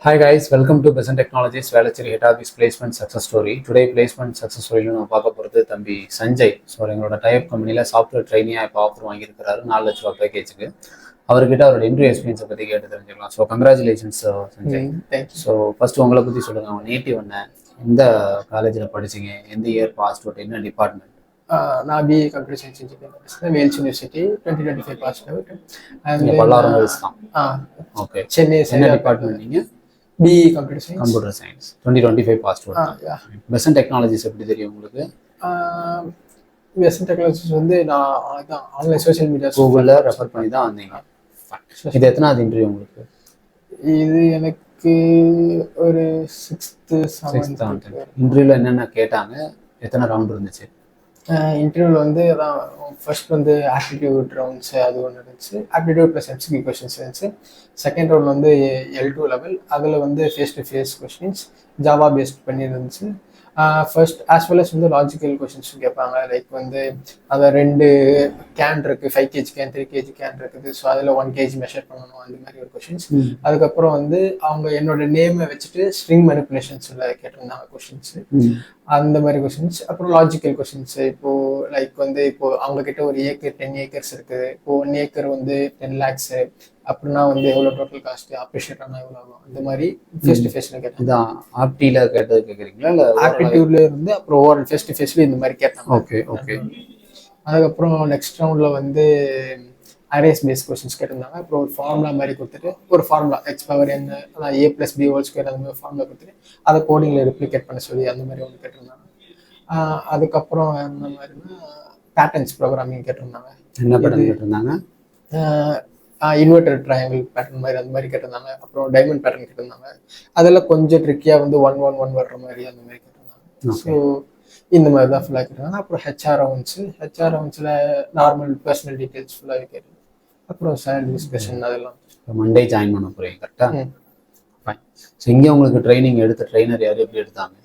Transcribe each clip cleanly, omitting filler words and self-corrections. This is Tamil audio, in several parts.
Hi guys, welcome to Besant Technologies Velachery Head Office Placement Success Story. Today placement success story நம்ம பார்க்க போகிறது தம்பி சஞ்சய். ஸோ எங்களோட டைப் கம்பெனியில் சாஃப்ட்வேர் ட்ரைனியாக இப்போ ஆஃபர் வாங்கியிருக்கிறாரு 4 லட்ச ரூபா பேக்கேஜுக்கு. அவர்கிட்ட அவரோட இன்டர்வியூ எக்ஸ்பீரியன்ஸை பற்றி கேட்டு தெரிஞ்சுக்கலாம். So congratulations Sanjay. So first உங்களை பற்றி சொல்லுங்கள், அவங்க நேட்டிவ் என்ன, எந்த காலேஜில் படிச்சிங்க, எந்த இயர் பாஸ் அவுட், என்ன டிபார்ட்மெண்ட்? நான் BA computer science engineering Vels university 2025 pass out. பல்லாயிரம் வயசு தான். ஓகே, சென்னை என்ன டிபார்ட்மெண்ட் நீங்கள்? BE computer science. Computer science 2025 pass out. Besant Technologies எப்படி தெரியும் உங்களுக்கு? பெசன்ட் டெக்னாலஜிஸ் வந்து நான் அதான் ஆன்லைன் சோஷியல் மீடியா கூகுளில் ரெஃபர் பண்ணி தான் வந்தீங்க. இது எத்தனாவது இன்டர்வியூ உங்களுக்கு? இது எனக்கு ஒரு 6th இன்டர்வியூவில் என்னென்ன கேட்டாங்க, எத்தனை ரவுண்ட் இருந்துச்சு? இன்டர்வியூவில் வந்து அதான் ஃபர்ஸ்ட் வந்து ஆப்டிடியூட் ரவுண்ட்ஸு அது ஒன்று இருந்துச்சு. ஆப்டிடியூட் ப்ளஸ் எம்சிக்யூ கொஸ்டின்ஸ் இருந்துச்சு. செகண்ட் ரவுண்ட் வந்து L2 லெவல், அதில் வந்து face to face questions Java based பண்ணி இருந்துச்சு. ஃபர்ஸ்ட் ஆஸ் வெல் அஸ் வந்து லாஜிக்கல் கொஸ்டின்ஸும் கேட்பாங்க. லைக் வந்து அதை 2 கேன் இருக்குது, 5 kg கேன் 3 kg கேன் இருக்குது. ஸோ அதில் 1 kg மெஷர் பண்ணணும், அந்த மாதிரி ஒரு கொஸ்டின்ஸ். அதுக்கப்புறம் வந்து அவங்க என்னோட நேமை வச்சுட்டு ஸ்ட்ரிங் மேனிப்புலேஷன்ஸில் கேட்டிருந்தாங்க கொஸ்டின்ஸு, அந்த மாதிரி கொஸ்டின்ஸ். அப்புறம் லாஜிக்கல் கொஸ்டின்ஸ், இப்போது லைக் வந்து இப்போது அவங்கக்கிட்ட ஒரு ஏக்கர் 10 ஏக்கர்ஸ் இருக்குது. இப்போது 1 ஏக்கர் வந்து 10 lakhs அப்படின்னா வந்து எவ்வளோ டோட்டல் காஸ்ட், அப்ரிஷியேட் ஆனால் எவ்வளோ ஆகும், அந்த மாதிரி ஃபேஸ் டு ஃபேஸில் கேட்டாங்க. ஆப்டியில் கேட்டது கேட்குறீங்களா இல்லை ஆப்டிடியூட்ல இருந்து அப்புறம் ஓவரால் ஃபேஸ் டு ஃபேஸ்ல இந்த மாதிரி கேட்டாங்க. Okay okay. அதுக்கப்புறம் நெக்ஸ்ட் ரவுண்டில் வந்து அரேஸ் பேஸ் கொஸ்டின்ஸ் கேட்டிருந்தாங்க. அப்புறம் ஒரு ஃபார்முலா மாதிரி கொடுத்துட்டு, ஒரு ஃபார்முலா எக்ஸ் பவர் என்ன, அதான் A+B² அந்த மாதிரி ஃபார்முலா கொடுத்துட்டு அதை கோடிங்கில் ரிப்ளிகேட் பண்ண சொல்லி அந்த மாதிரி ஒன்று கேட்டிருந்தாங்க. அதுக்கப்புறம் என்ன மாதிரினா பேட்டர்ன்ஸ் ப்ரோக்ராமிங் கேட்டிருந்தாங்க. என்ன பேட்டர்ன் கேட்டிருந்தாங்க? இன்வெர்டர் ட்ரையாங்கிள் பேட்டர்ன் மாதிரி அந்த மாதிரி கேட்டிருந்தாங்க. அப்புறம் டைமண்ட் பேட்டர்ன் கேட்டிருந்தாங்க. அதெல்லாம் கொஞ்சம் ட்ரிக்கியாக வந்து 1-1-1 வர்ற மாதிரி அந்த மாதிரி கேட்டிருந்தாங்க. ஸோ இந்த மாதிரி தான் ஃபுல்லாக கேட்டிருந்தாங்க. அப்புறம் ஹெச்ஆர் ரவுண்ட்ஸில் நார்மல் பர்சனல் டீட்டெயில்ஸ் ஃபுல்லாகவே கேட்டு, அப்புறம் சேலரி டிஸ்கஷன் அதெல்லாம். மண்டே ஜாயின் பண்ண போகிறீங்க கரெக்டாக? ஃபைன். ஸோ இங்கே உங்களுக்கு ட்ரைனிங் எடுத்த ட்ரைனர் யார், எப்படி எடுத்தாங்க?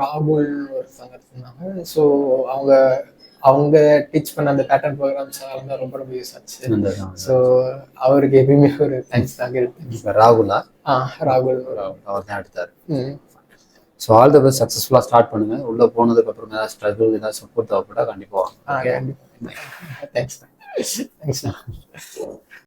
ராகுல் ஒருத்தவங்க இருந்தாங்க. ஸோ அவங்க டீச் பண்ண அந்த பேட்டர்ன் ப்ரோக்ராம்ஸ் அதெல்லாம் ரொம்ப ரொம்ப யூஸ் ஆச்சு. ஸோ அவருக்கு எப்பயுமே ஒரு தேங்க்ஸ் தாங்க இருக்கு. ராகுலா? ராகுல் அவர் தான் எடுத்தார். ஸோ ஆல் தி பெஸ்ட், சக்ஸஸ்ஃபுல்லாக ஸ்டார்ட் பண்ணுங்க. உள்ளே போனதுக்கு அப்புறம் ஏதாவது ஸ்ட்ரகிள், ஏதாவது சப்போர்ட் தேவைப்பட்டா கண்டிப்பாக வாங்க. தேங்க்ஸ்.